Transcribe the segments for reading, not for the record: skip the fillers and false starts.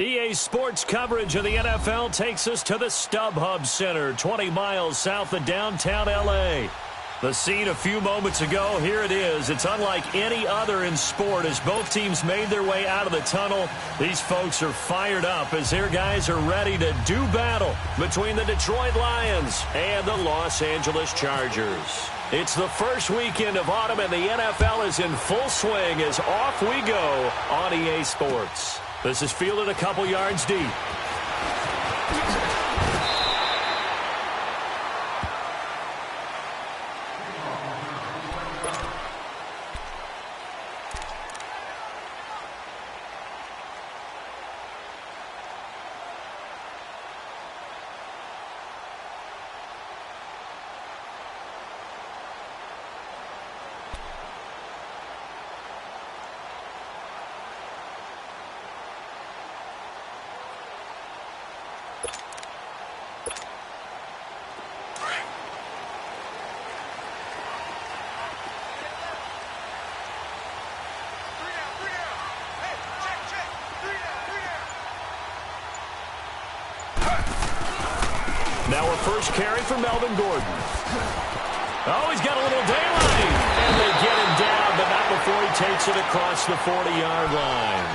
EA Sports coverage of the NFL takes us to the StubHub Center, 20 miles south of downtown L.A. The scene a few moments ago, here it is. It's unlike any other in sport as both teams made their way out of the tunnel. These folks are fired up as their guys are ready to do battle between the Detroit Lions and the Los Angeles Chargers. It's the first weekend of autumn and the NFL is in full swing as off we go on EA Sports. This is fielded a couple yards deep. Now a first carry for Melvin Gordon. Oh, he's got a little daylight. And they get him down, but not before he takes it across the 40-yard line.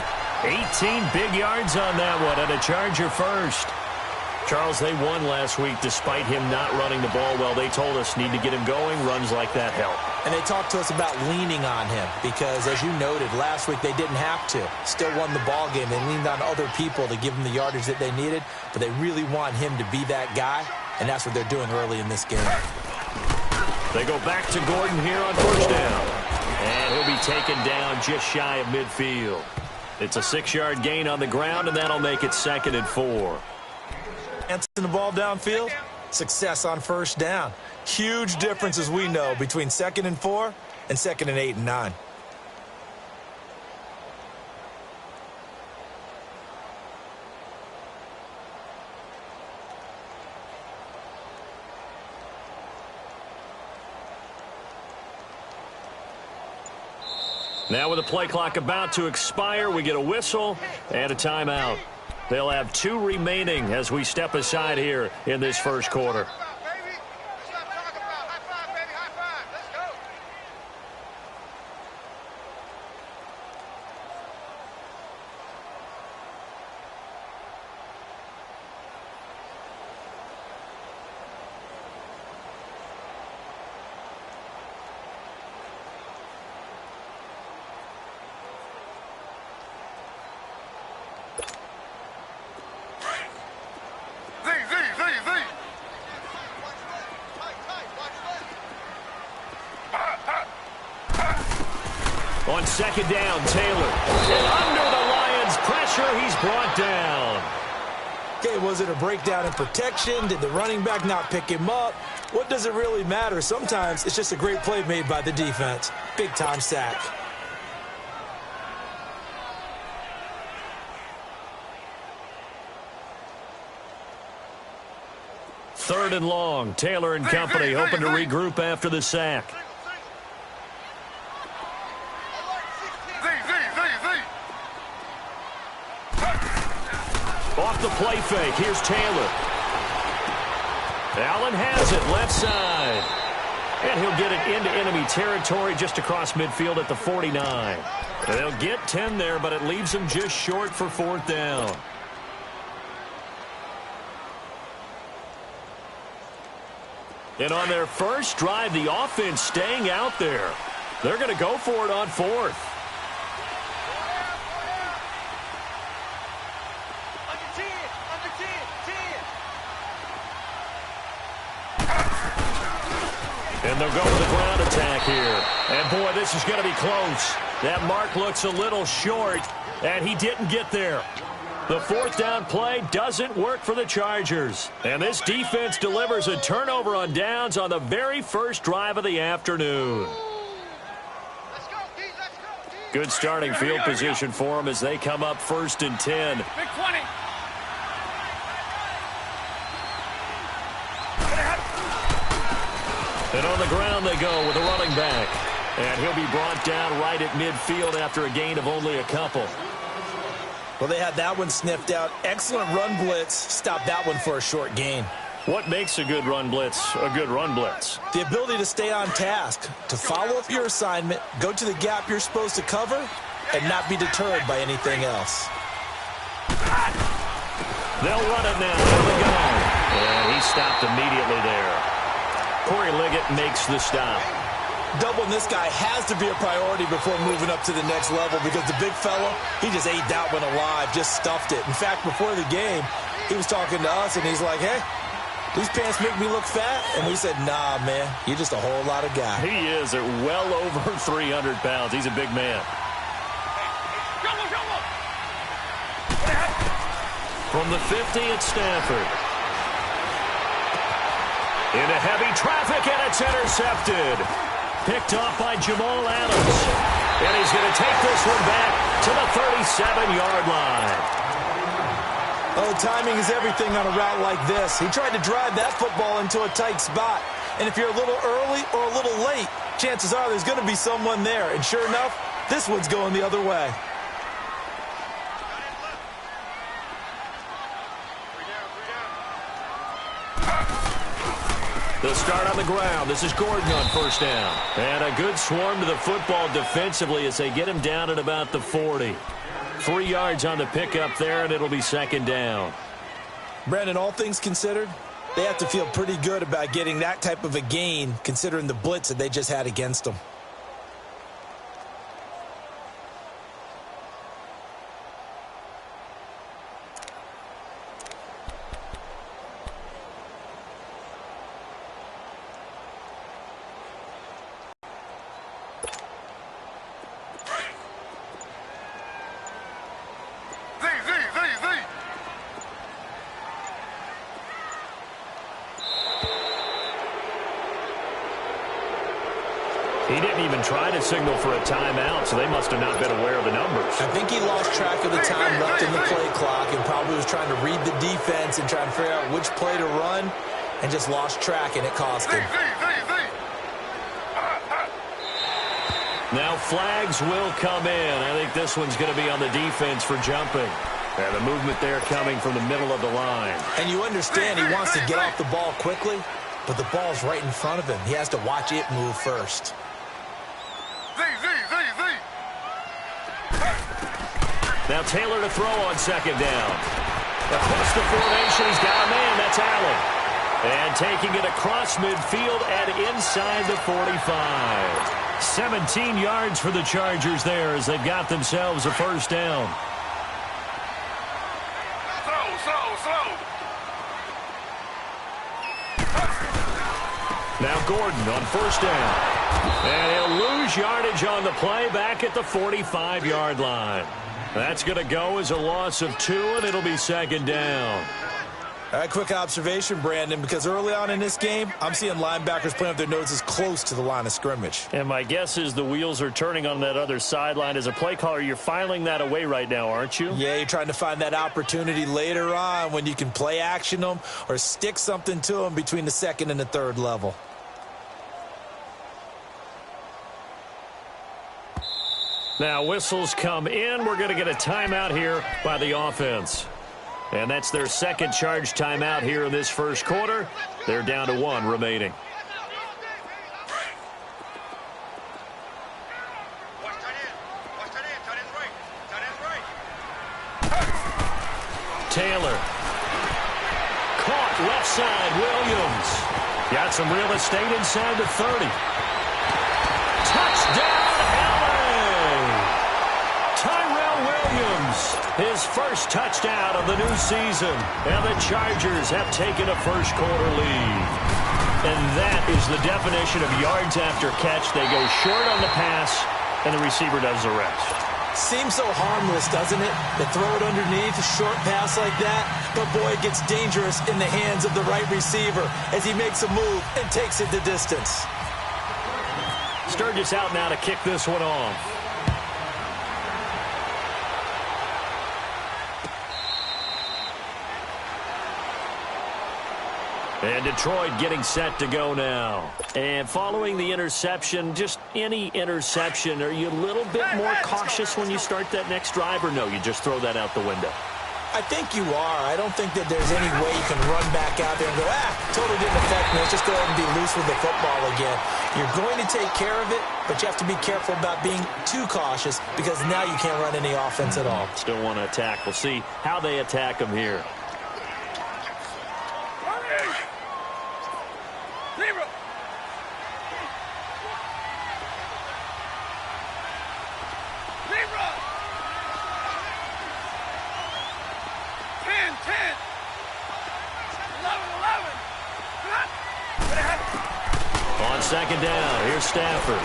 18 big yards on that one, and a Charger first. Charles, they won last week despite him not running the ball well. They told us need to get him going. Runs like that help. And they talked to us about leaning on him because, as you noted, last week they didn't have to. Still won the ball game. They leaned on other people to give them the yardage that they needed, but they really want him to be that guy, and that's what they're doing early in this game. They go back to Gordon here on first down. And he'll be taken down just shy of midfield. It's a 6-yard gain on the ground, and that'll make it 2nd and 4. Answering the ball downfield, success on first down. Huge difference, as we know, between 2nd and 4 and 2nd and 8 and 9. Now with the play clock about to expire, we get a whistle and a timeout. They'll have 2 remaining as we step aside here in this first quarter. On 2nd down, Taylor. And under the Lions' pressure, he's brought down. Okay, was it a breakdown in protection? Did the running back not pick him up? What does it really matter? Sometimes it's just a great play made by the defense. Big-time sack. Third and long. Taylor and company hoping to regroup after the sack. Off the play fake, here's Taylor. Allen has it, left side. And he'll get it into enemy territory just across midfield at the 49. They'll get 10 there, but it leaves them just short for 4th down. And on their first drive, the offense staying out there. They're going to go for it on 4th. And they'll go with the ground attack here. And, boy, this is going to be close. That mark looks a little short, and he didn't get there. The 4th down play doesn't work for the Chargers. And this defense delivers a turnover on downs on the very first drive of the afternoon. Good starting field position for them as they come up 1st and 10. Big 20. And on the ground they go with a running back. And he'll be brought down right at midfield after a gain of only a couple. Well, they had that one sniffed out. Excellent run blitz. Stopped that one for a short gain. What makes a good run blitz a good run blitz? The ability to stay on task, to follow up your assignment, go to the gap you're supposed to cover, and not be deterred by anything else. They'll run it now. There we go. And he stopped immediately there. Corey Liggett makes the stop. Doubling this guy has to be a priority before moving up to the next level because the big fella, he just ate that one alive, just stuffed it. In fact, before the game, he was talking to us, and he's like, hey, these pants make me look fat? And we said, nah, man, you're just a whole lot of guy. He is at well over 300 pounds. He's a big man. From the 50 at Stanford. Into heavy traffic, and it's intercepted. Picked off by Jamal Adams. And he's going to take this one back to the 37-yard line. Oh, timing is everything on a route like this. He tried to drive that football into a tight spot. And if you're a little early or a little late, chances are there's going to be someone there. And sure enough, this one's going the other way. They'll start on the ground. This is Gordon on first down. And a good swarm to the football defensively as they get him down at about the 40. 3 yards on the pickup there, and it'll be second down. Brandon, all things considered, they have to feel pretty good about getting that type of a gain considering the blitz that they just had against them. He didn't even try to signal for a timeout, so they must have not been aware of the numbers. I think he lost track of the time left in the play clock and probably was trying to read the defense and trying to figure out which play to run and just lost track, and it cost him. Now flags will come in. I think this one's going to be on the defense for jumping. And the movement there coming from the middle of the line. And you understand he wants to get off the ball quickly, but the ball's right in front of him. He has to watch it move first. Now Taylor to throw on second down. Across the formation, he's got a man. That's Allen. And taking it across midfield and inside the 45. 17 yards for the Chargers there as they've got themselves a first down. Now Gordon on first down. And he'll lose yardage on the play back at the 45-yard line. That's going to go as a loss of 2, and it'll be second down. All right, quick observation, Brandon, because early on in this game, I'm seeing linebackers playing with their noses close to the line of scrimmage. And my guess is the wheels are turning on that other sideline. As a play caller, you're filing that away right now, aren't you? Yeah, you're trying to find that opportunity later on when you can play action them or stick something to them between the second and the third level. Now whistles come in. We're going to get a timeout here by the offense. And that's their second charge timeout here in this first quarter. They're down to 1 remaining. Taylor. Caught left side, Williams. Got some real estate inside the 30. Touchdown! His first touchdown of the new season. And the Chargers have taken a first quarter lead. And that is the definition of yards after catch. They go short on the pass, and the receiver does the rest. Seems so harmless, doesn't it? To throw it underneath, a short pass like that. But, boy, it gets dangerous in the hands of the right receiver as he makes a move and takes it the distance. Sturgis out now to kick this one off. And Detroit getting set to go now. And following the interception, just any interception, are you a little bit more cautious when you start that next drive, or no, you just throw that out the window? I think you are. I don't think that there's any way you can run back out there and go, totally didn't affect me. Let's just go ahead and be loose with the football again. You're going to take care of it, but you have to be careful about being too cautious because now you can't run any offense at all. Still want to attack. We'll see how they attack them here. On second down, here's Stafford.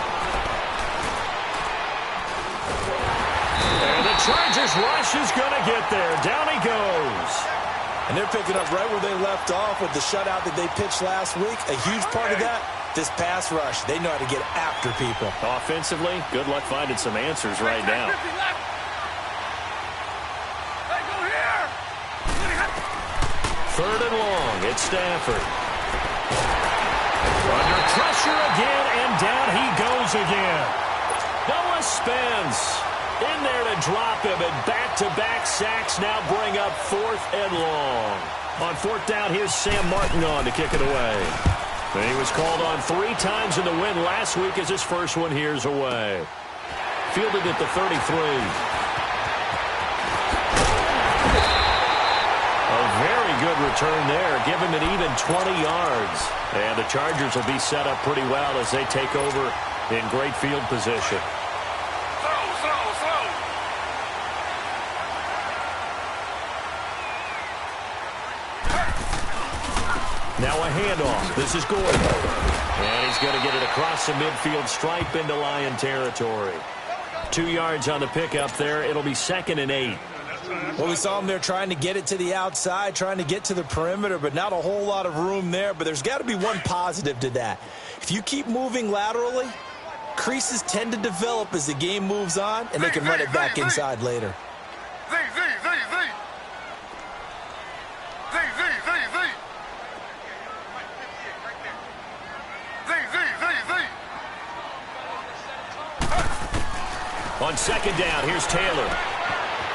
And the Chargers rush is going to get there. Down he goes. And they're picking up right where they left off with the shutout that they pitched last week. A huge part of that, this pass rush. They know how to get after people. Offensively, good luck finding some answers right now. Third and long, it's Stafford. Under pressure again, and down he goes again. Noah Spence in there to drop him, and back-to-back sacks now bring up fourth and long. On fourth down, here's Sam Martin on to kick it away. And he was called on 3 times in the win last week as his first one here's away. Fielded at the 33. Very good return there. Give him an even 20 yards. And the Chargers will be set up pretty well as they take over in great field position. Now a handoff. This is Gordon. And he's going to get it across the midfield stripe into Lion territory. 2 yards on the pickup there. It'll be 2nd and 8. Well, we saw them there trying to get it to the outside, trying to get to the perimeter, but not a whole lot of room there. But there's got to be one positive to that. If you keep moving laterally, creases tend to develop as the game moves on, and they can run it back inside later. On second down, here's Taylor.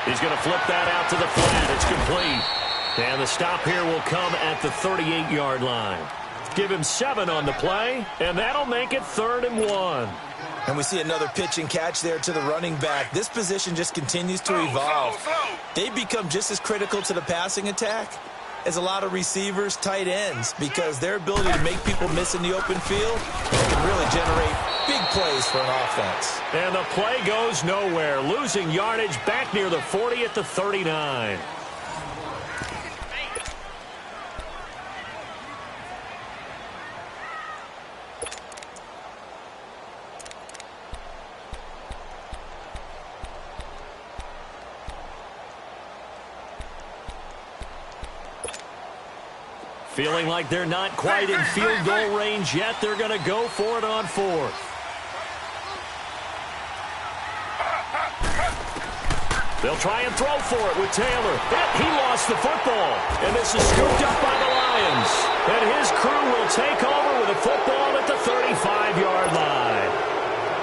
He's going to flip that out to the flat. It's complete. And the stop here will come at the 38-yard line. Give him 7 on the play, and that'll make it 3rd and 1. And we see another pitch and catch there to the running back. This position just continues to evolve. They become just as critical to the passing attack as a lot of receivers, tight ends, because their ability to make people miss in the open field can really generate big plays for an offense. And the play goes nowhere. Losing yardage back near the 40 at the 39. Feeling like they're not quite in field goal range yet. They're going to go for it on 4th. They'll try and throw for it with Taylor. He lost the football. And this is scooped up by the Lions. And his crew will take over with a football at the 35-yard line.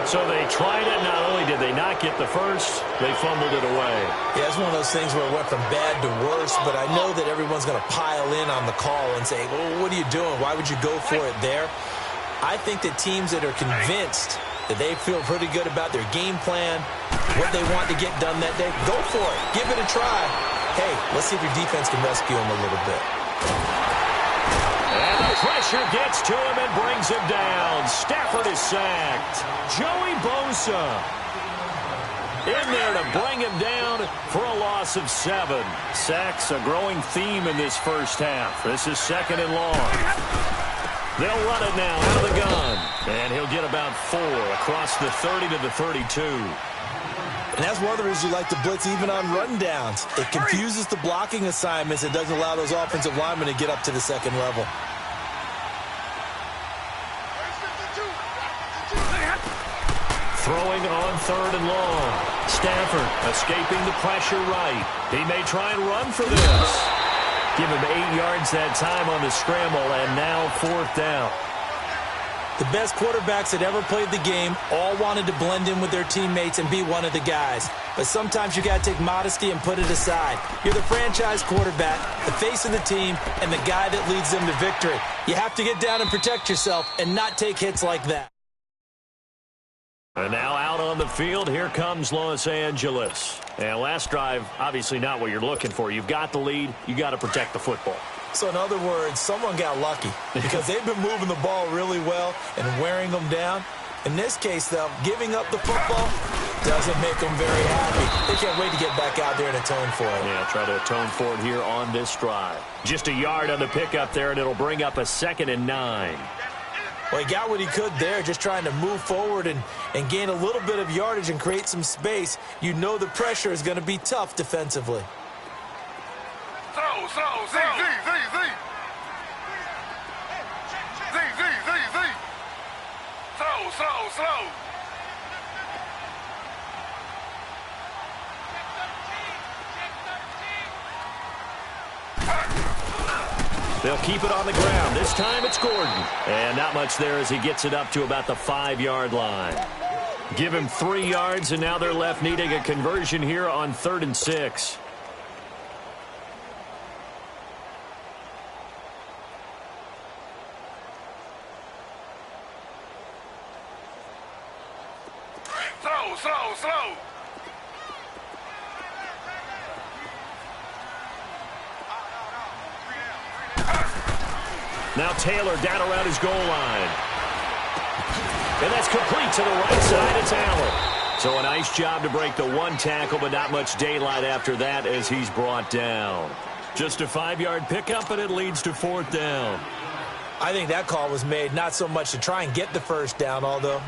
So they tried it. Not only did they not get the first, they fumbled it away. Yeah, it's one of those things where it went from bad to worse, but I know that everyone's going to pile in on the call and say, well, what are you doing? Why would you go for it there? I think that teams that are convinced that they feel pretty good about their game plan, what they want to get done that day, go for it. Give it a try. Hey, let's see if your defense can rescue them a little bit. And the pressure gets to him and brings him down. Stafford is sacked. Joey Bosa in there to bring him down for a loss of 7. Sacks a growing theme in this first half. This is 2nd and long. They'll run it now out of the gun. And he'll get about 4 across the 30 to the 32. And that's one of the reasons you like to blitz even on run downs. It confuses the blocking assignments. It doesn't allow those offensive linemen to get up to the second level. Throwing on 3rd and long. Stafford escaping the pressure right. He may try and run for this. Give him 8 yards that time on the scramble, and now 4th down. The best quarterbacks that ever played the game all wanted to blend in with their teammates and be one of the guys. But sometimes you got to take modesty and put it aside. You're the franchise quarterback, the face of the team, and the guy that leads them to victory. You have to get down and protect yourself and not take hits like that. And now out on the field, here comes Los Angeles. And last drive, obviously not what you're looking for. You've got the lead. You got to protect the football. So in other words, someone got lucky because they've been moving the ball really well and wearing them down. In this case, though, giving up the football doesn't make them very happy. They can't wait to get back out there and atone for it. Yeah, try to atone for it here on this drive. Just a yard on the pickup there, and it'll bring up a 2nd and 9. Well, he got what he could there, just trying to move forward and gain a little bit of yardage and create some space. You know the pressure is going to be tough defensively. Throw. Z. Throw. They'll keep it on the ground. This time it's Gordon. And not much there as he gets it up to about the 5-yard line. Give him 3 yards, and now they're left needing a conversion here on 3rd and 6. Throw. Now Taylor down around his goal line. And that's complete to the right side. It's Allen. So a nice job to break the 1 tackle, but not much daylight after that as he's brought down. Just a 5-yard pickup, and it leads to 4th down. I think that call was made not so much to try and get the 1st down, although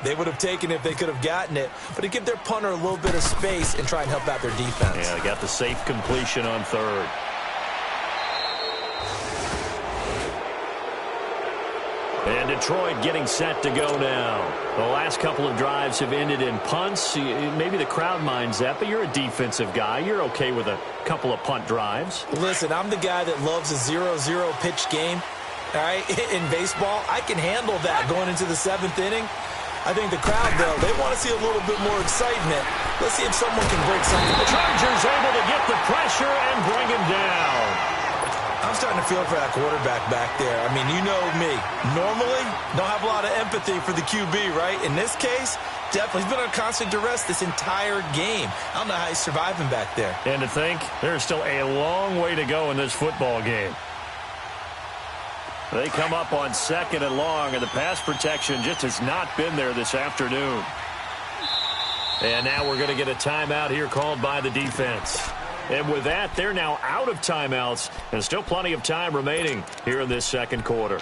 they would have taken it if they could have gotten it, but to give their punter a little bit of space and try and help out their defense. Yeah, they got the safe completion on 3rd. And Detroit getting set to go now. The last couple of drives have ended in punts. Maybe the crowd minds that, but you're a defensive guy. You're okay with a couple of punt drives. Listen, I'm the guy that loves a 0-0 pitch game. All right, in baseball, I can handle that going into the 7th inning. I think the crowd, though, they want to see a little bit more excitement. Let's see if someone can break something. The Chargers able to get the pressure and bring him down. I'm starting to feel for that quarterback back there. I mean, you know me. Normally, don't have a lot of empathy for the QB, right? In this case, definitely. He's been on constant duress this entire game. I don't know how he's surviving back there. And to think, there's still a long way to go in this football game. They come up on 2nd and long, and the pass protection just has not been there this afternoon. And now we're going to get a timeout here called by the defense. And with that, they're now out of timeouts, and still plenty of time remaining here in this 2nd quarter.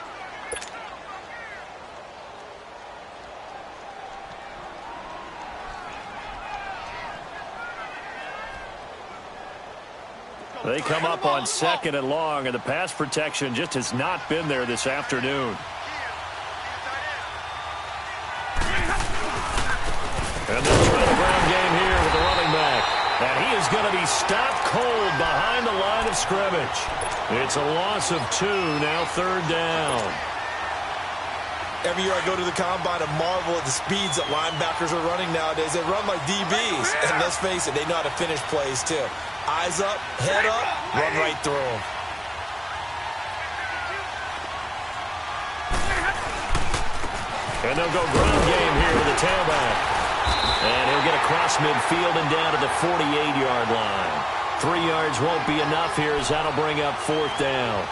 They come up on 2nd and long, and the pass protection just has not been there this afternoon. And they'll try the ground game here with the running back. And he is going to be stopped cold behind the line of scrimmage. It's a loss of 2, now 3rd down. Every year I go to the combine and marvel at the speeds that linebackers are running nowadays. They run like DBs. And let's face it, they know how to finish plays too. Eyes up, head up, run right through them. And they'll go ground game here with the tailback. And he'll get across midfield and down to the 48-yard line. 3 yards won't be enough here as that'll bring up 4th down.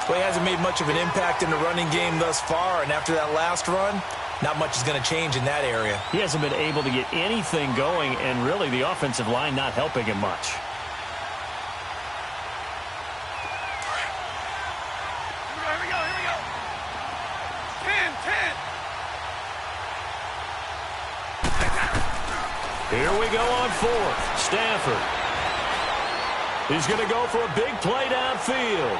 Well, he hasn't made much of an impact in the running game thus far, and after that last run, not much is going to change in that area. He hasn't been able to get anything going, and really the offensive line not helping him much. Here we go. 10. Here we go on 4th. Stafford. He's going to go for a big play downfield.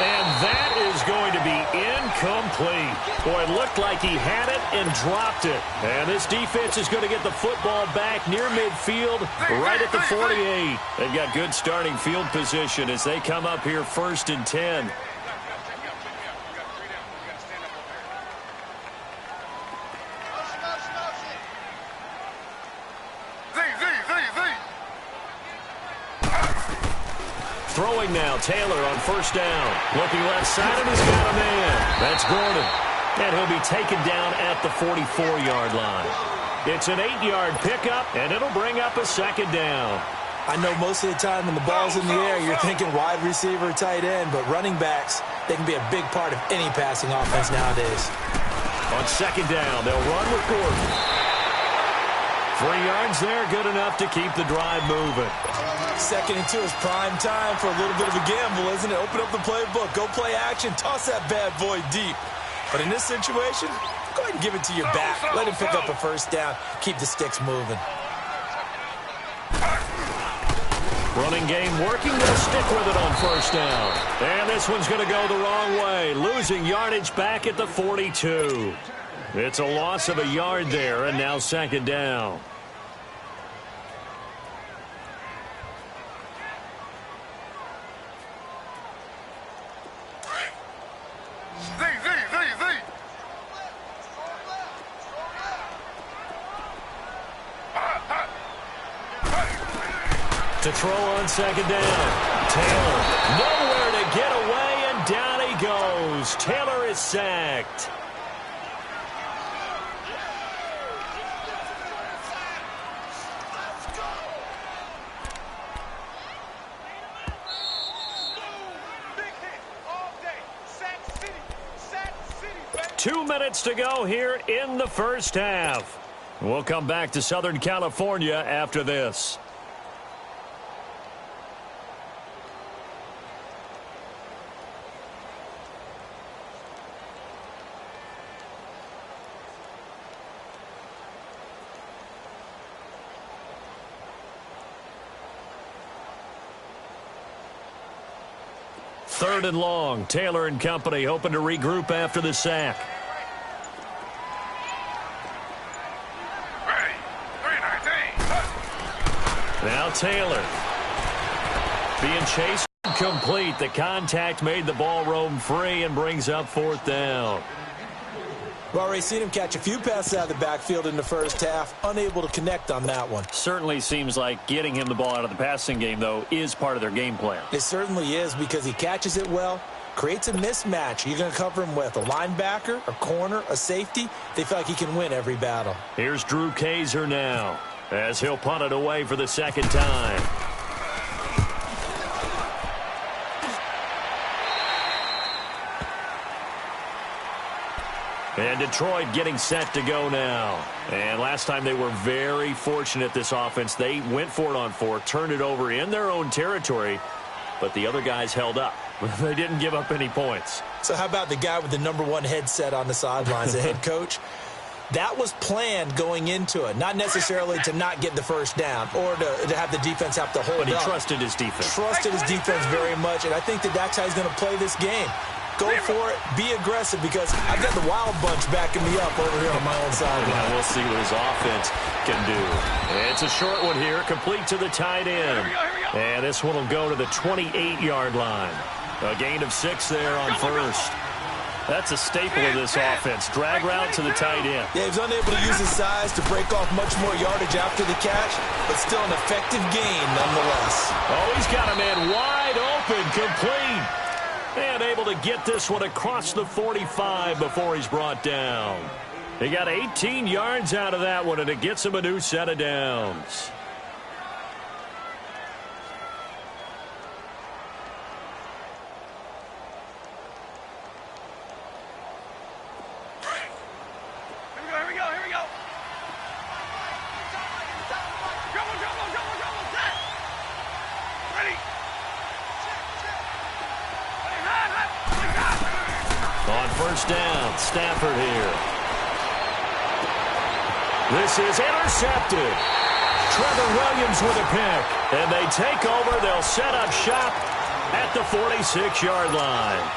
And that is going to be incomplete. Boy, it looked like he had it and dropped it. And this defense is going to get the football back near midfield, right at the 48. They've got good starting field position as they come up here 1st and 10. Throwing now, Taylor on 1st down. Looking left side, and he's got a man. That's Gordon. And he'll be taken down at the 44-yard line. It's an 8-yard pickup, and it'll bring up a 2nd down. I know most of the time when the ball's in the air, you're thinking wide receiver, tight end, but running backs, they can be a big part of any passing offense nowadays. On 2nd down, they'll run with Gordon. 3 yards there, good enough to keep the drive moving. 2nd and 2 is prime time for a little bit of a gamble, isn't it? Open up the playbook, go play action, toss that bad boy deep. But in this situation, go ahead and give it to your back. Let him pick up a 1st down, keep the sticks moving. Running game working, they'll stick with it on 1st down. And this one's going to go the wrong way, losing yardage back at the 42. It's a loss of a yard there, and now 2nd down. To throw on 2nd down. Taylor, nowhere to get away, and down he goes. Taylor is sacked. Two minutes to go here in the 1st half. We'll come back to Southern California after this. Third and long. Taylor and company hoping to regroup after the sack. Now Taylor. Being chased complete. The contact made the ball roam free and brings up 4th down. Well, Ray, seen him catch a few passes out of the backfield in the 1st half. Unable to connect on that one. Certainly seems like getting him the ball out of the passing game, though, is part of their game plan. It certainly is because he catches it well, creates a mismatch. You're going to cover him with a linebacker, a corner, a safety. They feel like he can win every battle. Here's Drew Kaiser now as he'll punt it away for the 2nd time. And Detroit getting set to go now. And last time they were very fortunate, this offense. They went for it on 4, turned it over in their own territory, but the other guys held up. They didn't give up any points. So how about the guy with the #1 headset on the sidelines, the head coach? That was planned going into it, not necessarily to not get the 1st down or to have the defense have to hold up. But he trusted his defense. Trusted his defense very much, and I think that's how he's going to play this game. Go for it. Be aggressive because I've got the Wild Bunch backing me up over here on my own side. Yeah, we'll see what his offense can do. It's a short one here, complete to the tight end. And this one will go to the 28-yard line. A gain of 6 there on 1st. That's a staple of this offense. Drag route to the tight end. Yeah, he was unable to use his size to break off much more yardage after the catch, but still an effective gain nonetheless. Oh, he's got a man wide open, complete. And able to get this one across the 45 before he's brought down. He got 18 yards out of that one, and it gets him a new set of downs. First down, Stafford here. This is intercepted. Trevor Williams with a pick. And they take over. They'll set up shop at the 46-yard line.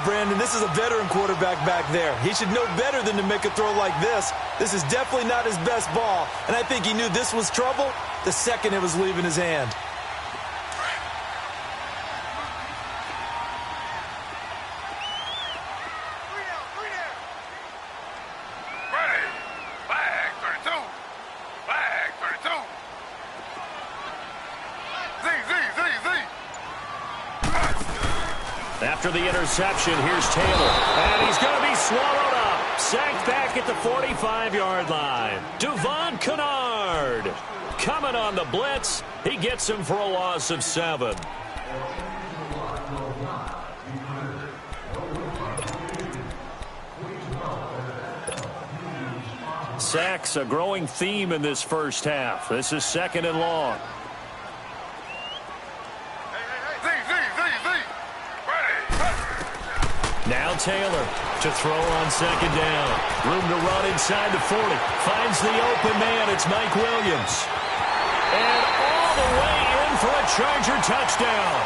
Brandon, this is a veteran quarterback back there. He should know better than to make a throw like this. This is definitely not his best ball, and I think he knew this was trouble the second it was leaving his hand. Ready. Flag 32. Flag 32. Z. After the interception, here's Taylor. And he's going to be swallowed up. Sacked back at the 45-yard line. Devon Kennard coming on the blitz. He gets him for a loss of 7. Sacks, a growing theme in this first half. This is 2nd and long. Now Taylor to throw on 2nd down. Room to run inside the 40. Finds the open man. It's Mike Williams. And all the way in for a Charger touchdown.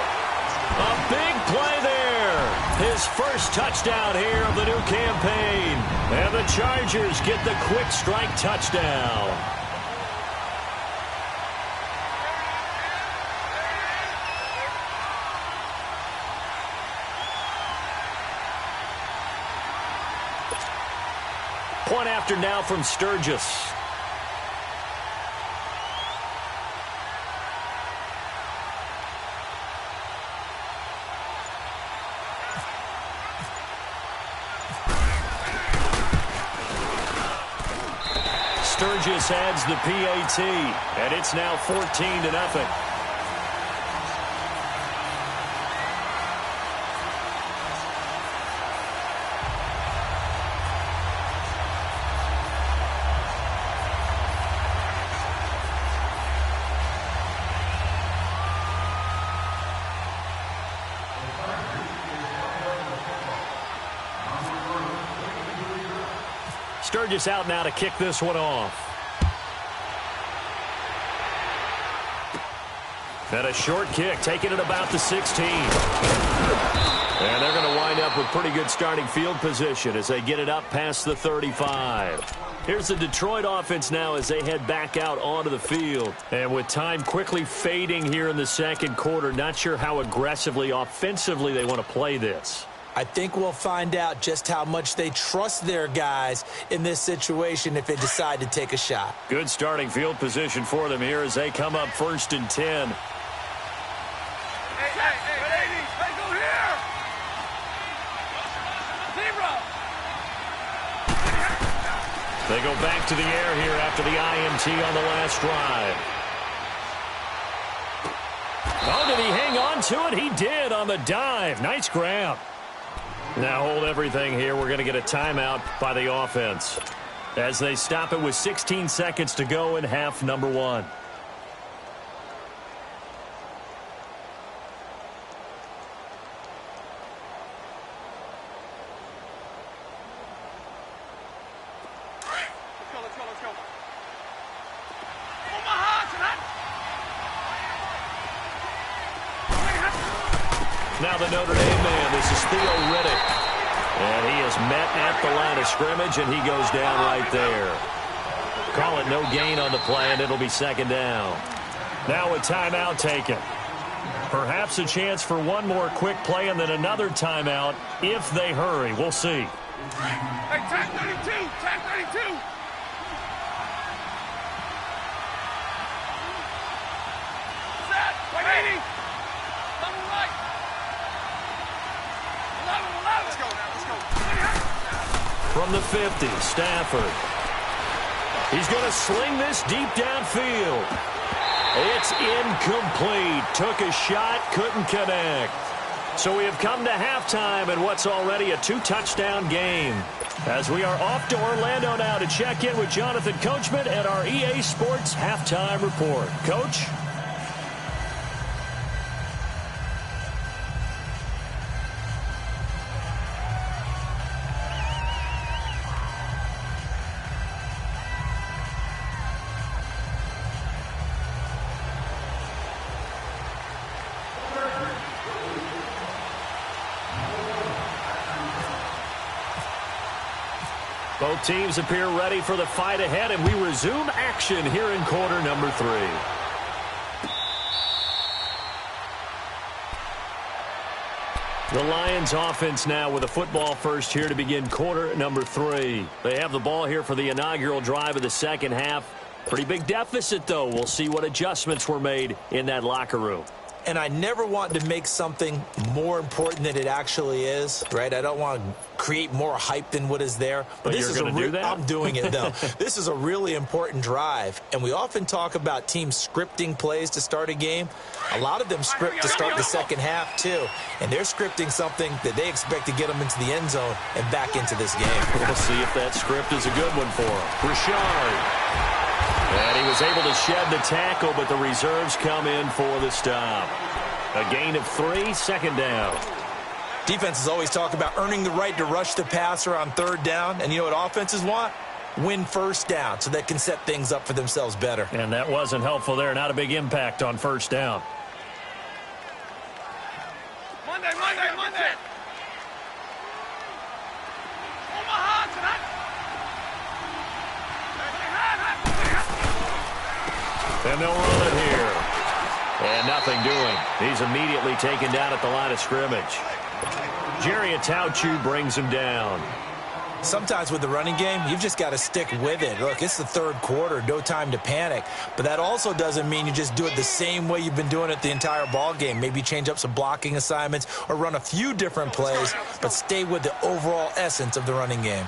A big play there. His first touchdown here of the new campaign. And the Chargers get the quick strike touchdown. Point after now from Sturgis. Sturgis adds the PAT, and it's now 14-0. Sturgis out now to kick this one off. And a short kick, taking it about the 16. And they're going to wind up with pretty good starting field position as they get it up past the 35. Here's the Detroit offense now as they head back out onto the field. And with time quickly fading here in the second quarter, not sure how aggressively, offensively they want to play this. I think we'll find out just how much they trust their guys in this situation if they decide to take a shot. Good starting field position for them here as they come up 1st and 10. Hey, go here. Zebra. They go back to the air here after the INT on the last drive. Oh, did he hang on to it? He did on the dive. Nice grab. Now hold everything here. We're going to get a timeout by the offense as they stop it with 16 seconds to go in half number 1. Let's go. Omaha tonight. Now the Notre Dame man, this is Theo Riddick. And he is met at the line of scrimmage, and he goes down right there. Call it no gain on the play, and it'll be 2nd down. Now a timeout taken. Perhaps a chance for one more quick play and then another timeout if they hurry. We'll see. Hey, tag 32. Tag 32. Set. 80. Double right. 11. Let's go now. Let's go. From the 50, Stafford. He's going to sling this deep downfield. It's incomplete. Took a shot, couldn't connect. So we have come to halftime in what's already a 2-touchdown game. As we are off to Orlando now to check in with Jonathan Coachman at our EA Sports Halftime Report. Coach? Both teams appear ready for the fight ahead, and we resume action here in quarter number 3. The Lions offense now with a football first here to begin quarter number 3. They have the ball here for the inaugural drive of the second half. Pretty big deficit, though. We'll see what adjustments were made in that locker room. And I never want to make something more important than it actually is, right? I don't want to create more hype than what is there. But this is do that? I'm doing it, though. This is a really important drive. And we often talk about teams scripting plays to start a game. A lot of them script to start the second half, too. And they're scripting something that they expect to get them into the end zone and back into this game. We'll see if that script is a good one for them. Richard. And he was able to shed the tackle, but the reserves come in for the stop. A gain of 3, second down. Defenses always talk about earning the right to rush the passer on third down. And you know what offenses want? Win first down so they can set things up for themselves better. And that wasn't helpful there. Not a big impact on first down. Monday. Omaha tonight. And they'll run it here. And nothing doing. He's immediately taken down at the line of scrimmage. Jerry Atauchu brings him down. Sometimes with the running game, you've just got to stick with it. Look, it's the third quarter, no time to panic. But that also doesn't mean you just do it the same way you've been doing it the entire ball game. Maybe change up some blocking assignments or run a few different plays, but stay with the overall essence of the running game.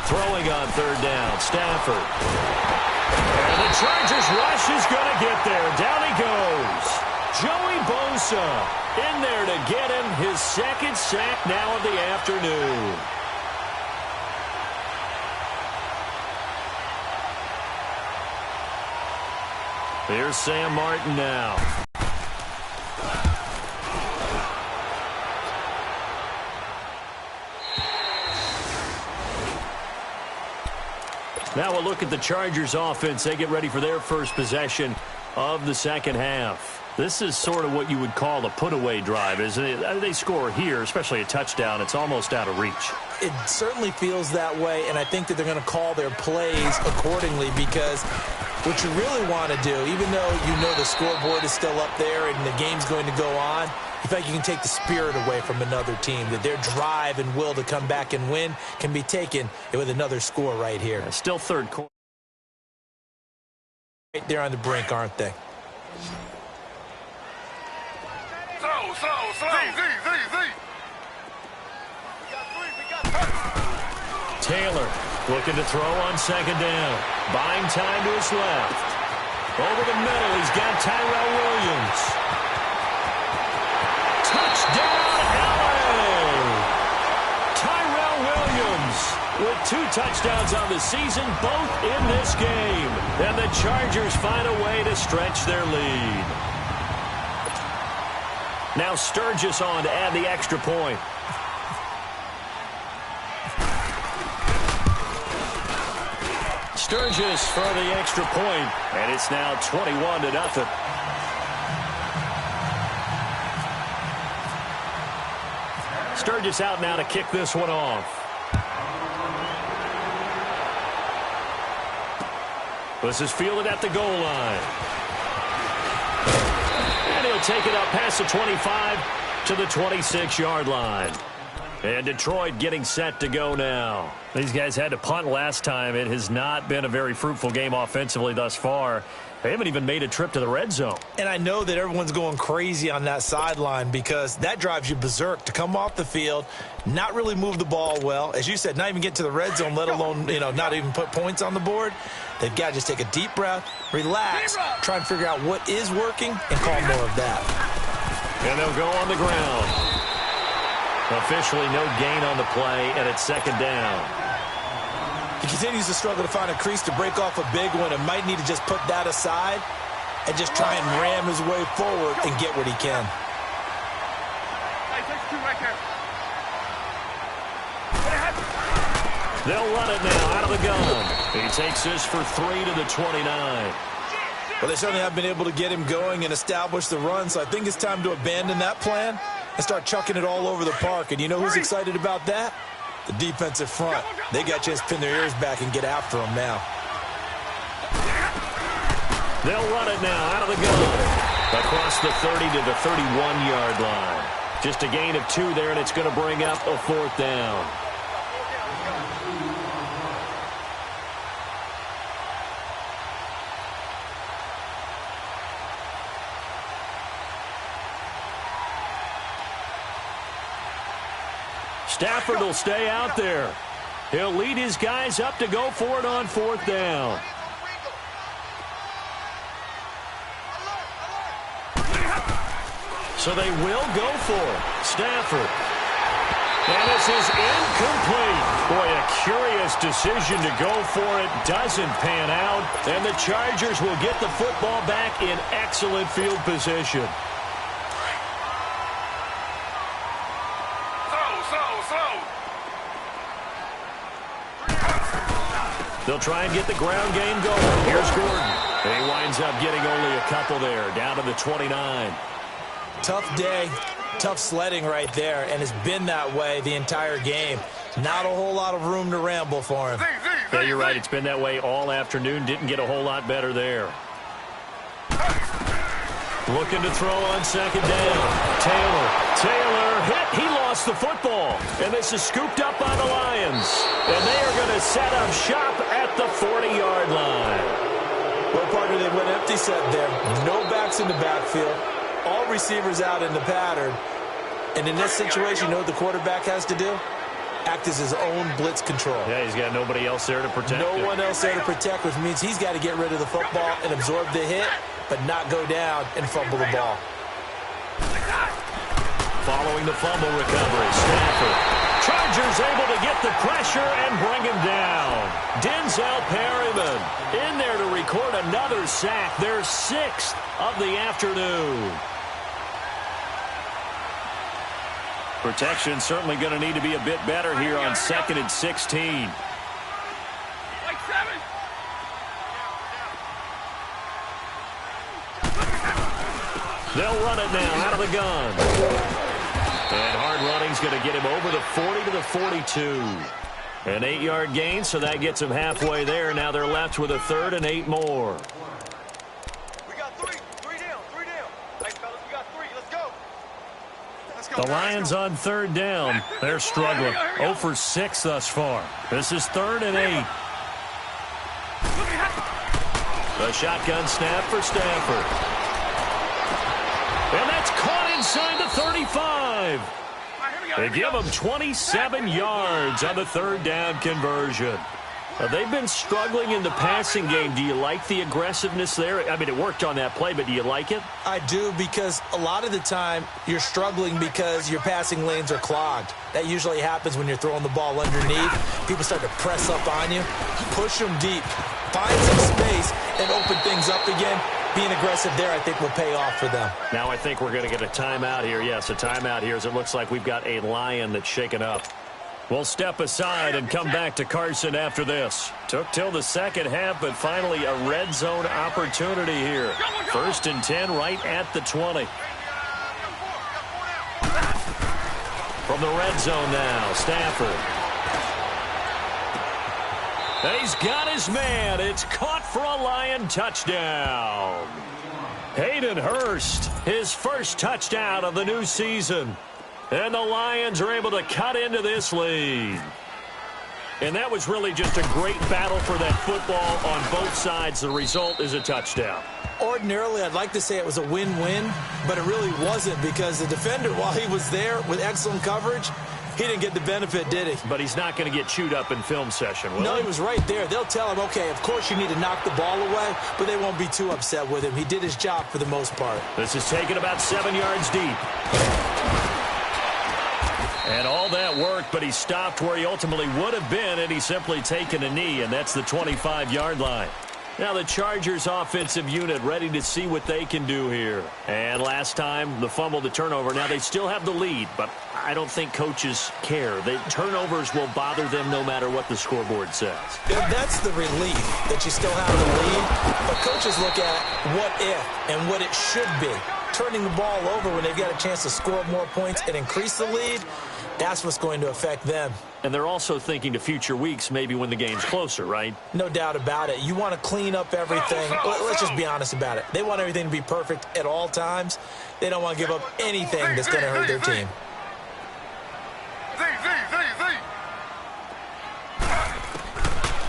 Throwing on third down, Stafford. And the Chargers rush is going to get there. Down he goes. Joey Bosa in there to get him his second sack now of the afternoon. Here's Sam Martin now. Now we'll look at the Chargers offense. They get ready for their first possession of the second half. This is sort of what you would call a put-away drive, isn't it? They score here, especially a touchdown. It's almost out of reach. It certainly feels that way, and I think that they're going to call their plays accordingly because what you really want to do, even though you know the scoreboard is still up there and the game's going to go on, in fact, you can take the spirit away from another team, that their drive and will to come back and win can be taken with another score right here. Still third quarter. Right there on the brink, aren't they? Slow. Taylor looking to throw on second down. Buying time to his left. Over the middle, he's got Tyrell Williams. Touchdown, LA! Tyrell Williams with 2 touchdowns on the season, both in this game. And the Chargers find a way to stretch their lead. Now Sturgis on to add the extra point. Sturgis for the extra point, and it's now 21-0. Sturgis out now to kick this one off. This is fielded at the goal line. And he'll take it up past the 25 to the 26-yard line. And Detroit getting set to go now. These guys had to punt last time. It has not been a very fruitful game offensively thus far. They haven't even made a trip to the red zone. And I know that everyone's going crazy on that sideline because that drives you berserk to come off the field, not really move the ball well. As you said, not even get to the red zone, let alone, not even put points on the board. They've got to just take a deep breath, relax, try and figure out what is working, and call more of that. And they'll go on the ground. Officially no gain on the play, and it's second down. He continues to struggle to find a crease to break off a big one and might need to just put that aside and just try and ram his way forward and get what he can. Hey, takes 2 right there. They'll run it now out of the gun. He takes this for 3 to the 29. Well, they certainly have been able to get him going and establish the run, so I think it's time to abandon that plan and start chucking it all over the park. And you know who's excited about that? The defensive front. They got a chance to pin their ears back and get after him now. They'll run it now out of the gun. Across the 30 to the 31-yard line. Just a gain of 2 there, and it's going to bring up a 4th down. Stafford will stay out there. He'll lead his guys up to go for it on 4th down. So they will go for it. Stafford. And this is incomplete. Boy, a curious decision to go for it. Doesn't pan out. And the Chargers will get the football back in excellent field position. They'll try and get the ground game going. Here's Gordon. He winds up getting only a couple there, down to the 29. Tough day, tough sledding right there, and it's been that way the entire game. Not a whole lot of room to ramble for him. Yeah, you're right. It's been that way all afternoon. Didn't get a whole lot better there. Looking to throw on 2nd down. Taylor hit. He lost the football. And this is scooped up by the Lions. And they are going to set up shop at the 40-yard line. Well, partner, they went empty set there. No backs in the backfield. All receivers out in the pattern. And in this situation, you know what the quarterback has to do? Act as his own blitz control. Yeah, he's got nobody else there to protect him. No one else there to protect, which means he's got to get rid of the football and absorb the hit, but not go down and fumble the ball. Following the fumble recovery, Stafford. Chargers able to get the pressure and bring him down. Denzel Perryman in there to record another sack. Their 6th of the afternoon. Protection certainly going to need to be a bit better here on 2nd and 16. They'll run it now out of the gun. And hard running's going to get him over the 40 to the 42. An 8-yard gain, so that gets him halfway there. Now they're left with a 3rd and 8 more. We got 3 down. Hey, fellas, we got 3. Let's go. The Lions on 3rd down. They're struggling. 0 for 6 thus far. This is 3rd and 8. The shotgun snap for Stafford. And that's caught inside the 35. They give him 27 yards on the 3rd down conversion. They've been struggling in the passing game. Do you like the aggressiveness there? I mean, it worked on that play, but do you like it? I do, because a lot of the time you're struggling because your passing lanes are clogged. That usually happens when you're throwing the ball underneath. People start to press up on you. Push them deep. Find some space and open things up again. Being aggressive there, I think, will pay off for them. Now I think we're going to get a timeout here. Yes, a timeout here, as it looks like we've got a Lion that's shaken up. We'll step aside and come back to Carson after this. Took till the 2nd half, but finally a red zone opportunity here. 1st and 10 right at the 20. From the red zone now, Stafford. He's got his man. It's caught for a Lion touchdown. Hayden Hurst, his first touchdown of the new season. And the Lions are able to cut into this lead. And that was really just a great battle for that football on both sides. The result is a touchdown. Ordinarily, I'd like to say it was a win-win, but it really wasn't, because the defender, while he was there with excellent coverage, he didn't get the benefit, did he? But he's not going to get chewed up in film session, will he? No, he was right there. They'll tell him, okay, of course you need to knock the ball away, but they won't be too upset with him. He did his job for the most part. This is taken about 7 yards deep. And all that worked, but he stopped where he ultimately would have been, and he's simply taken a knee, and that's the 25-yard line. Now the Chargers offensive unit ready to see what they can do here. And last time, the fumble, the turnover. Now they still have the lead, but I don't think coaches care. The turnovers will bother them no matter what the scoreboard says. Yeah, that's the relief that you still have the lead. But coaches look at what if and what it should be. Turning the ball over when they've got a chance to score more points and increase the lead, that's what's going to affect them. And they're also thinking to future weeks, maybe when the game's closer, right? No doubt about it. You want to clean up everything. Let's just be honest about it. They want everything to be perfect at all times. They don't want to give up anything that's going to hurt their team.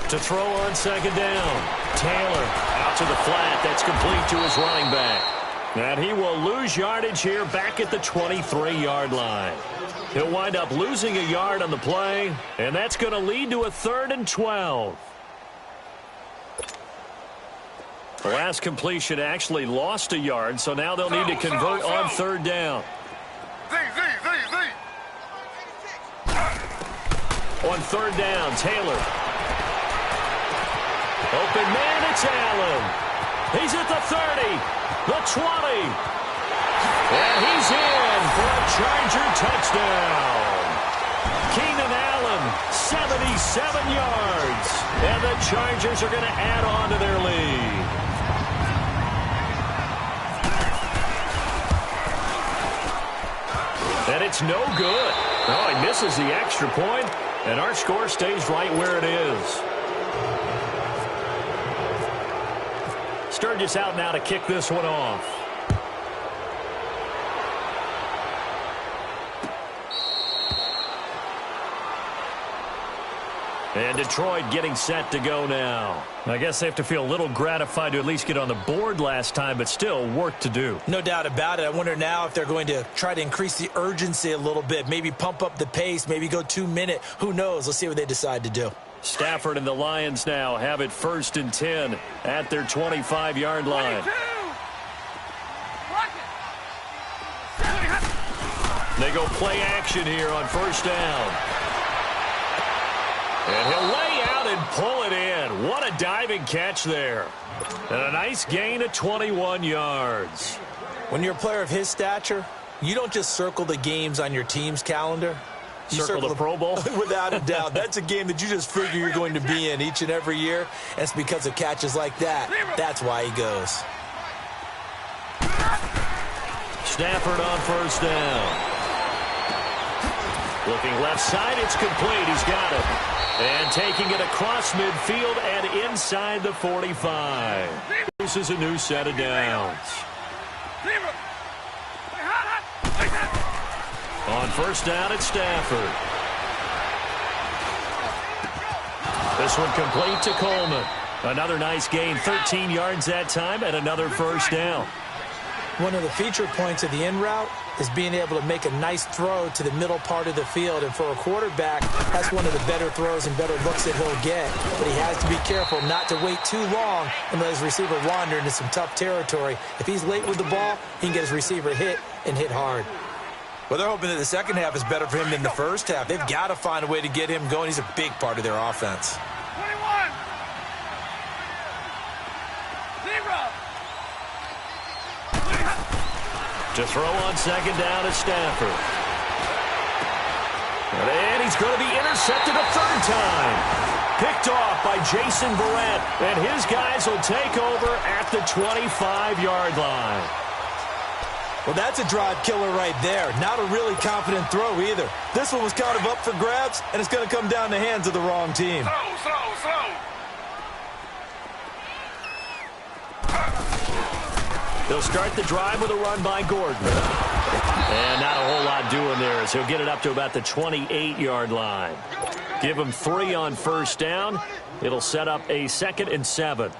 To throw on second down. Taylor out to the flat. That's complete to his running back. And he will lose yardage here back at the 23-yard line. He'll wind up losing a yard on the play, and that's going to lead to a 3rd and 12. The last completion actually lost a yard, so now they'll need to convert on 3rd down. On 3rd down, Taylor. Open man, it's Allen. He's at the 30. The 20. And he's in for a Charger touchdown. Keenan Allen, 77 yards. And the Chargers are going to add on to their lead. And it's no good. Oh, he misses the extra point, and our score stays right where it is. Sturgis out now to kick this one off. And Detroit getting set to go now. I guess they have to feel a little gratified to at least get on the board last time, but still work to do. No doubt about it. I wonder now if they're going to try to increase the urgency a little bit, maybe pump up the pace, maybe go 2-minute. Who knows? Let's see what they decide to do. Stafford and the Lions now have it 1st and 10 at their 25-yard line. They go play action here on 1st down. And he'll lay out and pull it in. What a diving catch there. And a nice gain of 21 yards. When you're a player of his stature, you don't just circle the games on your team's calendar. You circle the Pro Bowl? Without a doubt. That's a game that you just figure you're going to be in each and every year. And it's because of catches like that. That's why he goes. Stafford on 1st down. Looking left side, it's complete. He's got it. And taking it across midfield and inside the 45. This is a new set of downs. On 1st down, it's Stafford. This one complete to Coleman. Another nice gain, 13 yards that time, and another 1st down. One of the feature points of the in route is being able to make a nice throw to the middle part of the field. And for a quarterback, that's one of the better throws and better looks that he'll get. But he has to be careful not to wait too long and let his receiver wander into some tough territory. If he's late with the ball, he can get his receiver hit and hit hard. Well, they're hoping that the second half is better for him than the first half. They've got to find a way to get him going. He's a big part of their offense. 21. 0. To throw on 2nd down is Stafford. And he's going to be intercepted a 3rd time. Picked off by Jason Barrett. And his guys will take over at the 25-yard line. Well, that's a drive killer right there. Not a really confident throw either. This one was kind of up for grabs, and it's going to come down the hands of the wrong team. Slow. They'll start the drive with a run by Gordon. And not a whole lot doing there as he'll get it up to about the 28-yard line. Give him 3 on 1st down. It'll set up a 2nd and 7.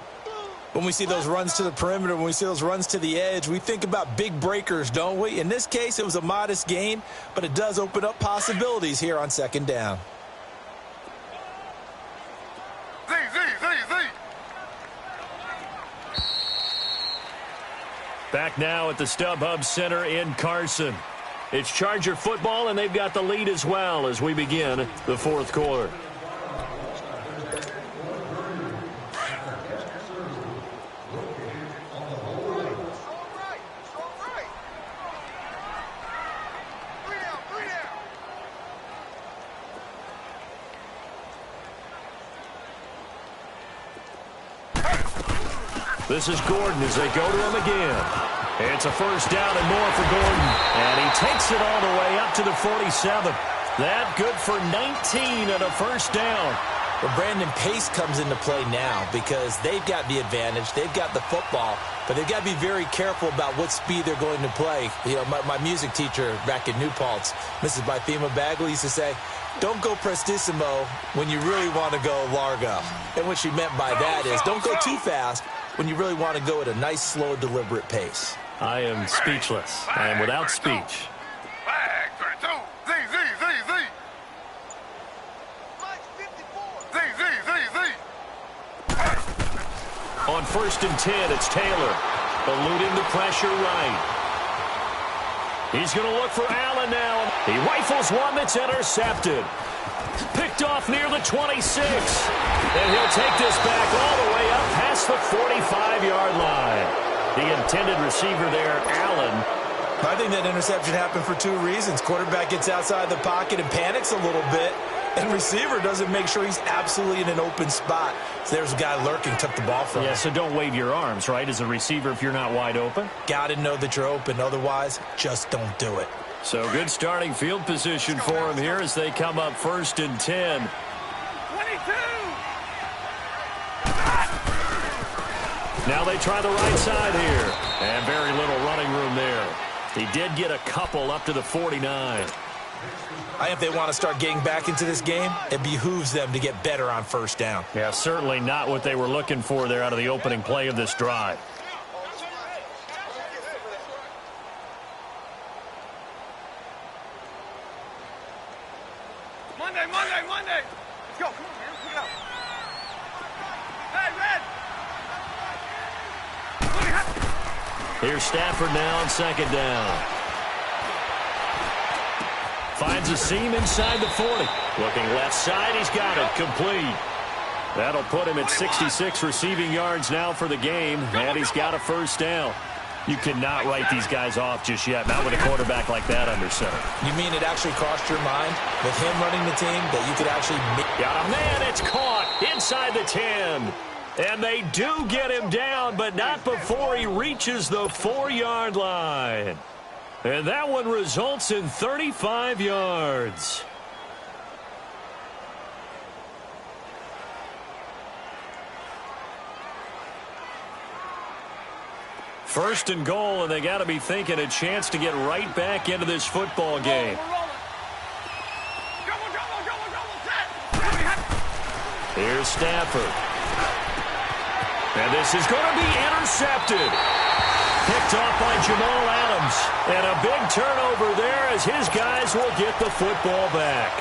When we see those runs to the perimeter, when we see those runs to the edge, we think about big breakers, don't we? In this case, it was a modest gain, but it does open up possibilities here on 2nd down. Z. Back now at the StubHub Center in Carson. It's Charger football, and they've got the lead as well as we begin the 4th quarter. This is Gordon as they go to him again. It's a first down and more for Gordon. And he takes it all the way up to the 47. That good for 19 and a first down. Well, Brandon, pace comes into play now because they've got the advantage. They've got the football, but they've got to be very careful about what speed they're going to play. You know, my music teacher back in New Paltz, Mrs. Bythema Bagley, used to say, don't go prestissimo when you really want to go largo. And what she meant by that is don't go too fast when you really want to go at a nice, slow, deliberate pace. I am speechless. I am without speech. On 1st and 10, it's Taylor. Eluding the pressure right. He's going to look for Allen now. He rifles one that's intercepted. Picked off near the 26. And he'll take this back all the way up past the 45-yard line. The intended receiver there, Allen. I think that interception happened for two reasons. Quarterback gets outside the pocket and panics a little bit. And receiver doesn't make sure he's absolutely in an open spot. So there's a guy lurking, took the ball from him. Yeah, so don't wave your arms, right, as a receiver if you're not wide open. Got to know that you're open. Otherwise, just don't do it. So good starting field position for him here as they come up 1st and 10. 22! Now they try the right side here. And very little running room there. He did get a couple up to the 49. I think if they want to start getting back into this game, it behooves them to get better on 1st down. Yeah, certainly not what they were looking for there out of the opening play of this drive. Monday! Let's go. Come on, man. Pick it up. Hey, Red! Here's Stafford now on 2nd down. Finds a seam inside the 40. Looking left side, he's got it. Complete. That'll put him at 66 receiving yards now for the game, and he's got a 1st down. You cannot write these guys off just yet, not with a quarterback like that under center. You mean it actually crossed your mind with him running the team that you could actually... Got a man, it's caught inside the 10. And they do get him down, but not before he reaches the 4-yard line. And that one results in 35 yards. First and goal, and they got to be thinking a chance to get right back into this football game. Here's Stafford. And this is going to be intercepted. Picked off by Jamal Adams. And a big turnover there as his guys will get the football back.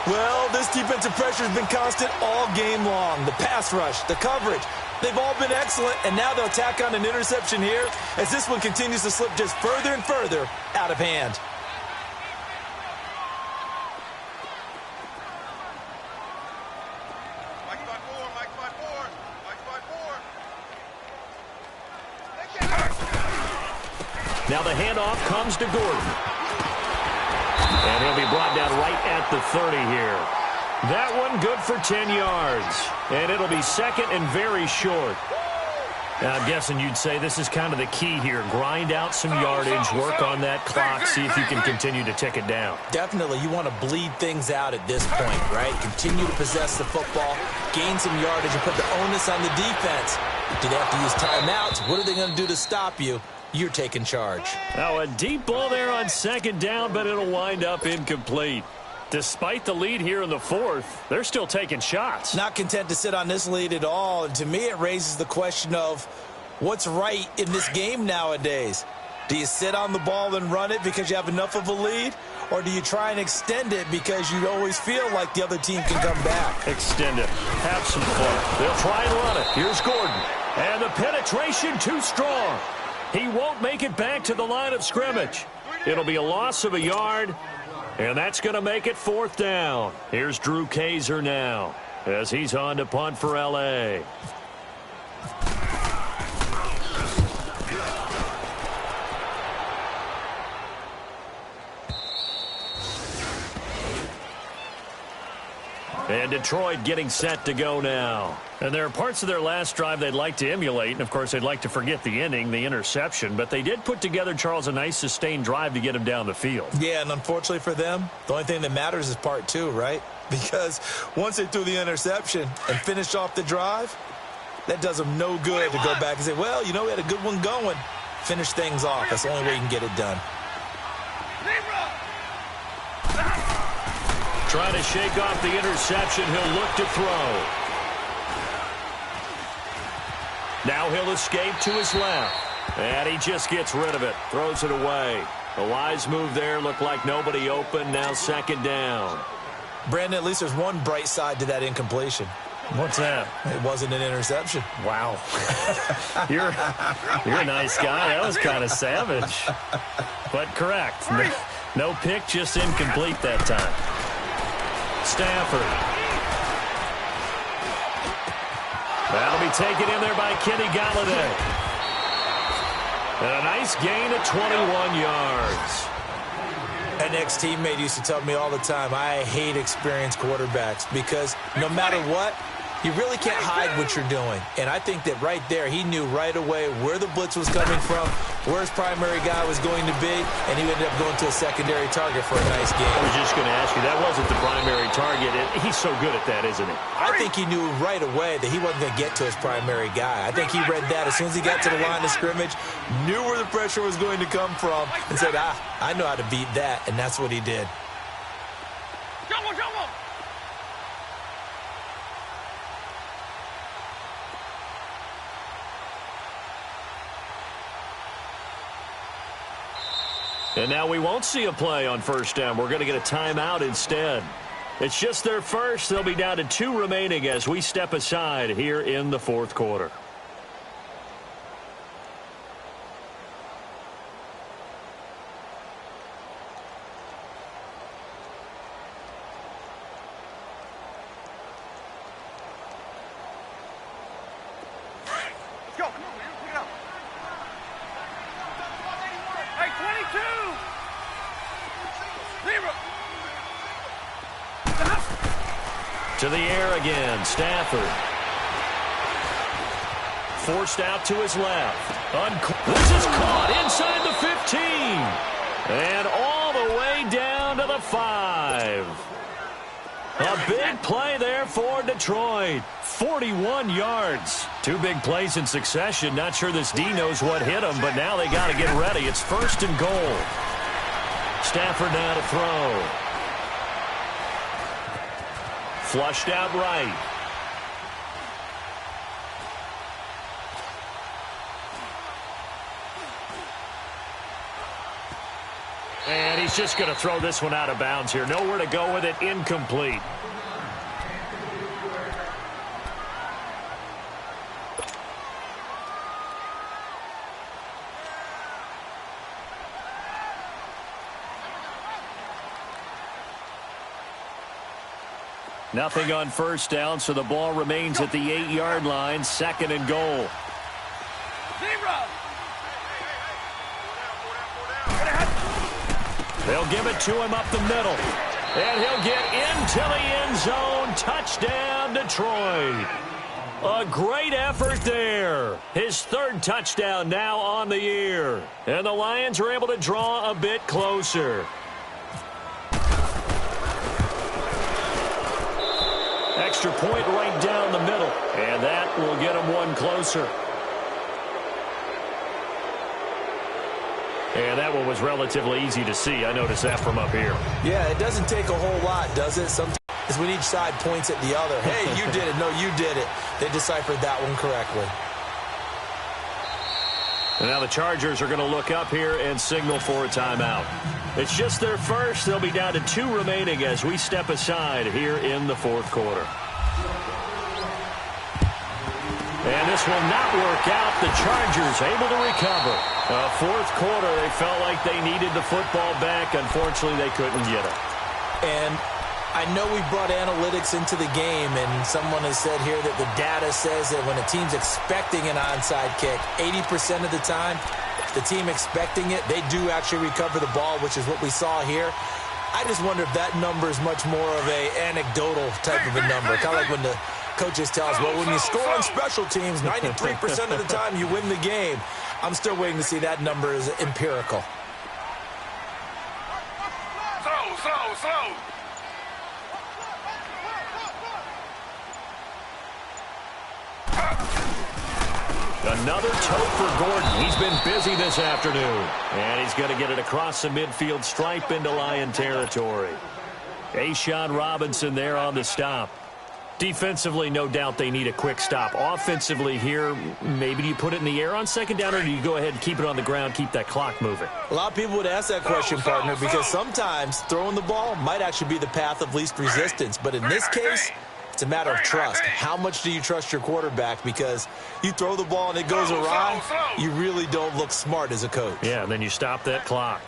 Well, this defensive pressure has been constant all game long. The pass rush, the coverage, they've all been excellent, and now they'll tack on an interception here as this one continues to slip just further and further out of hand. Now the handoff comes to Gordon. And he'll be brought down right at the 30 here. That one good for 10 yards. And it'll be 2nd and very short. Now, I'm guessing you'd say this is kind of the key here. Grind out some yardage, work on that clock, see if you can continue to tick it down. Definitely, you want to bleed things out at this point, right? Continue to possess the football, gain some yardage, and put the onus on the defense. Do they have to use timeouts? What are they going to do to stop you? You're taking charge. Now, a deep ball there on 2nd down, but it'll wind up incomplete. Despite the lead here in the 4th, they're still taking shots. Not content to sit on this lead at all. And to me, it raises the question of what's right in this game nowadays. Do you sit on the ball and run it because you have enough of a lead? Or do you try and extend it because you always feel like the other team can come back? Extend it. Have some fun. They'll try and run it. Here's Gordon. And the penetration too strong. He won't make it back to the line of scrimmage. It'll be a loss of a yard. And that's going to make it 4th down. Here's Drew Kaiser now as he's on to punt for L.A. And Detroit getting set to go now. And there are parts of their last drive they'd like to emulate. And, of course, they'd like to forget the inning, the interception. But they did put together, Charles, a nice sustained drive to get him down the field. Yeah, and unfortunately for them, the only thing that matters is part two, right? Because once they threw the interception and finished off the drive, that does them no good to go back and say, well, you know, we had a good one going. Finish things off. That's the only way you can get it done. Trying to shake off the interception. He'll look to throw. Now he'll escape to his left. And he just gets rid of it. Throws it away. A wise move there. Looked like nobody open. Now second down. Brandon, at least there's one bright side to that incompletion. What's that? It wasn't an interception. Wow. you're a nice guy. That was kind of savage. But correct. No pick, just incomplete that time. Stafford. That'll be taken in there by Kenny Galladay. And a nice gain of 21 yards. An ex-teammate used to tell me all the time, I hate experienced quarterbacks because no matter what, you really can't hide what you're doing. And I think that right there, he knew right away where the blitz was coming from, where his primary guy was going to be, and he ended up going to a secondary target for a nice game. I was just going to ask you, that wasn't the primary target. He's so good at that, isn't he? I think he knew right away that he wasn't going to get to his primary guy. I think he read that as soon as he got to the line of scrimmage, knew where the pressure was going to come from, and said, I know how to beat that, and that's what he did. Jumbo, jumbo! And now we won't see a play on first down. We're going to get a timeout instead. It's just their first. They'll be down to 2 remaining as we step aside here in the fourth quarter. Let's go. Come on, man. Pick it up. Hey, 22! 0! To the air again, Stafford. Forced out to his left. This is caught inside the 15. And all the way down to the 5. A big play there for Detroit. 41 yards. 2 big plays in succession. Not sure this D knows what hit him, but now they got to get ready. It's first and goal. Stafford now to throw. Flushed out right. And he's just going to throw this one out of bounds here. Nowhere to go with it. Incomplete. Nothing on first down, so the ball remains at the 8-yard line. Second and goal. 0! They'll give it to him up the middle. And he'll get into the end zone. Touchdown, Detroit. A great effort there. His 3rd touchdown now on the year. And the Lions are able to draw a bit closer. Extra point right down the middle. And that will get him one closer. And that one was relatively easy to see. I noticed that from up here. Yeah, it doesn't take a whole lot, does it? Sometimes when each side points at the other, hey, you did it. No, you did it. They deciphered that one correctly. And now the Chargers are going to look up here and signal for a timeout. It's just their first. They'll be down to 2 remaining as we step aside here in the fourth quarter. And this will not work out. The Chargers able to recover. Fourth quarter, they felt like they needed the football back. Unfortunately, they couldn't get it. And I know we brought analytics into the game, and someone has said here that the data says that when a team's expecting an onside kick, 80% of the time, the team expecting it, they do actually recover the ball, which is what we saw here. I just wonder if that number is much more of a anecdotal type of a number. Kind of like when the coaches tell us, well, when you score on special teams, 93% of the time you win the game. I'm still waiting to see that number is empirical. Slow. Another toe for Gordon. He's been busy this afternoon. And he's going to get it across the midfield stripe into Lion territory. A'Shawn Robinson there on the stop. Defensively, no doubt they need a quick stop. Offensively here, maybe do you put it in the air on second down, or do you go ahead and keep it on the ground, keep that clock moving? A lot of people would ask that question, partner, because sometimes throwing the ball might actually be the path of least resistance. But in this case, it's a matter of trust. How much do you trust your quarterback? Because you throw the ball and it goes awry, you really don't look smart as a coach. Yeah, and then you stop that clock.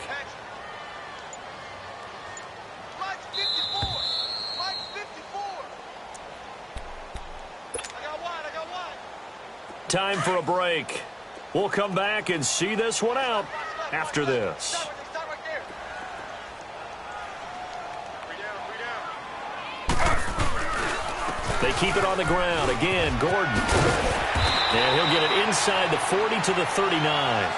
Time for a break. We'll come back and see this one out after this. They keep it on the ground. Again, Gordon. And he'll get it inside the 40 to the 39.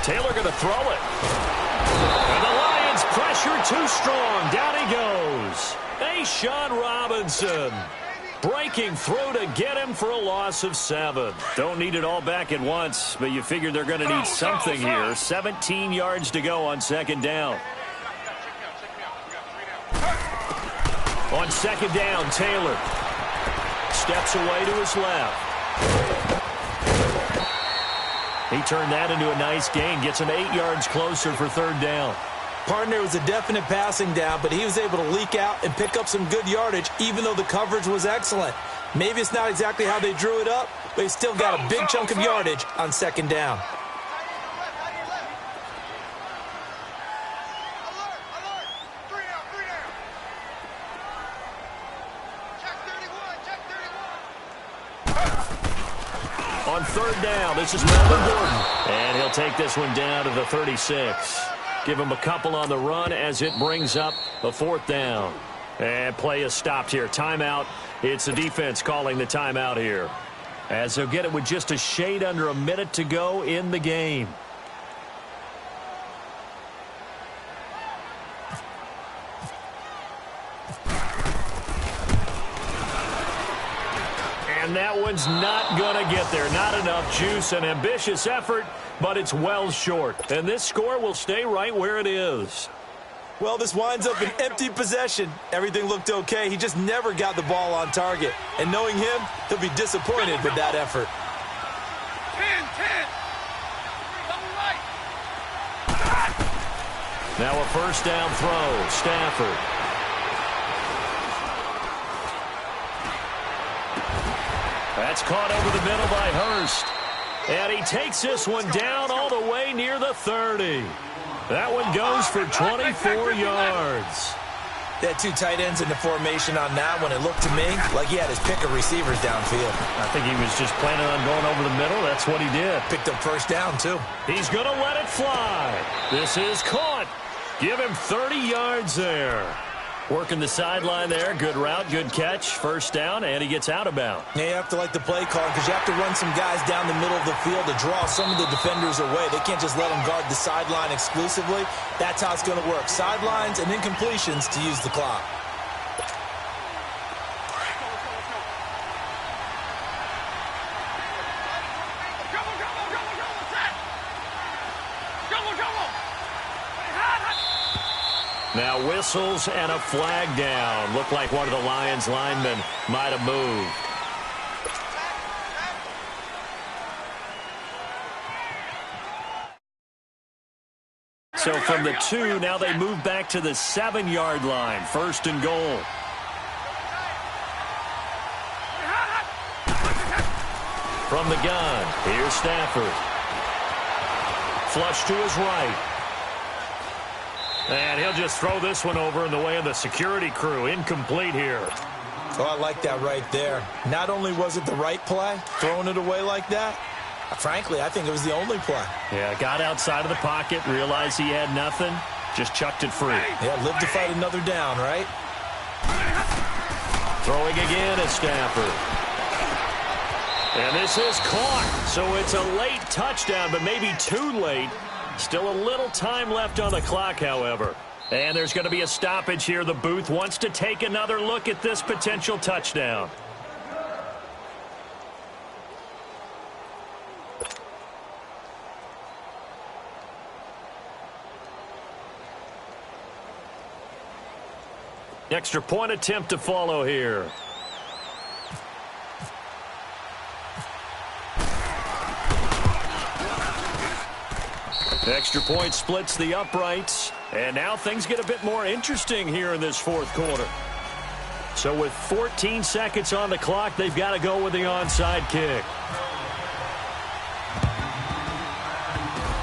Taylor going to throw it. And the Lions pressure too strong. Down he goes. A'Shawn Robinson breaking through to get him for a loss of 7. Don't need it all back at once, but you figure they're going to need something here. 17 yards to go on second down. On second down, Taylor steps away to his left. He turned that into a nice gain, gets him 8 yards closer for third down. Partner, was a definite passing down, but he was able to leak out and pick up some good yardage, even though the coverage was excellent. Maybe it's not exactly how they drew it up, but he still got a big chunk of yardage on second down. On third down, this is Melvin Gordon. And he'll take this one down to the 36. Give him a couple on the run as it brings up a fourth down. And play is stopped here. Timeout. It's the defense calling the timeout here, as they'll get it with just a shade under a minute to go in the game. And that one's not going to get there. Not enough juice. An ambitious effort, but it's well short. And this score will stay right where it is. Well, this winds up an empty possession. Everything looked okay. He just never got the ball on target. And knowing him, he'll be disappointed with that effort. 10. Now a first down throw. Stafford. That's caught over the middle by Hurst. And he takes this one down all the way near the 30. That one goes for 24 yards. They had two tight ends in the formation on that one. It looked to me like he had his pick of receivers downfield. I think he was just planning on going over the middle. That's what he did. Picked up first down, too. He's going to let it fly. This is caught. Give him 30 yards there. Working the sideline there. Good route, good catch. First down, and he gets out of bounds. Yeah, you have to like the play call because you have to run some guys down the middle of the field to draw some of the defenders away. They can't just let them guard the sideline exclusively. That's how it's going to work. Sidelines and incompletions to use the clock. Now whistles and a flag down. Looked like one of the Lions linemen might have moved. So from the 2, now they move back to the 7-yard line. First and goal. From the gun, here's Stafford. Flush to his right. And he'll just throw this one over in the way of the security crew. Incomplete here. Oh, I like that right there. Not only was it the right play, throwing it away like that, frankly, I think it was the only play. Yeah, got outside of the pocket, realized he had nothing, just chucked it free. Yeah, live to fight another down, right? Throwing again at Stafford. And this is caught, so it's a late touchdown, but maybe too late. Still a little time left on the clock, however. And there's going to be a stoppage here. The booth wants to take another look at this potential touchdown. Extra point attempt to follow here. Extra point splits the uprights. And now things get a bit more interesting here in this fourth quarter. So with 14 seconds on the clock, they've got to go with the onside kick.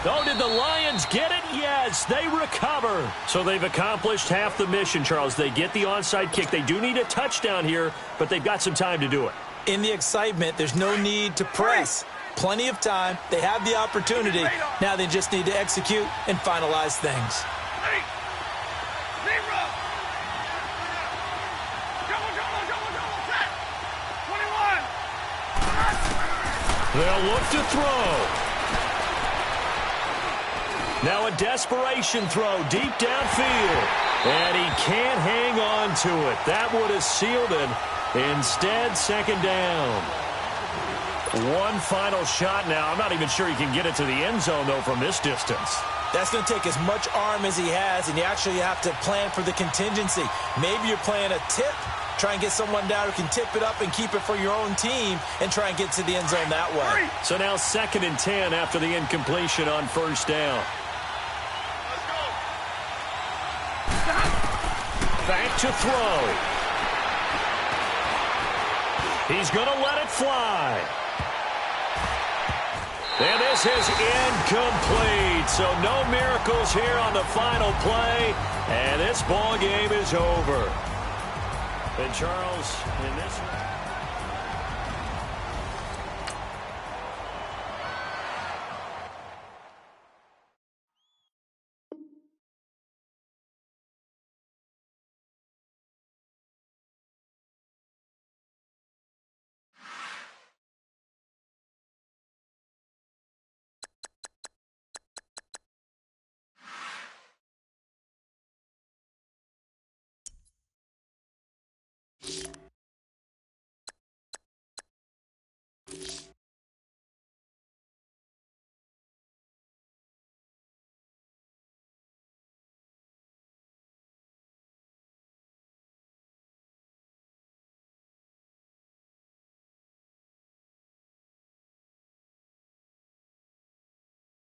Oh, did the Lions get it? Yes, they recover. So they've accomplished half the mission, Charles. They get the onside kick. They do need a touchdown here, but they've got some time to do it. In the excitement, there's no need to press. Plenty of time. They have the opportunity. Now they just need to execute and finalize things. They'll look to throw. Now a desperation throw deep downfield. And he can't hang on to it. That would have sealed it. Instead, second down. One final shot now. I'm not even sure he can get it to the end zone, though, from this distance. That's going to take as much arm as he has, and you actually have to plan for the contingency. Maybe you're playing a tip. Try and get someone down who can tip it up and keep it for your own team and try and get to the end zone that way. So now 2nd and 10 after the incompletion on first down. Back to throw. He's going to let it fly. And this is incomplete. So no miracles here on the final play. And this ball game is over. And Charles, in this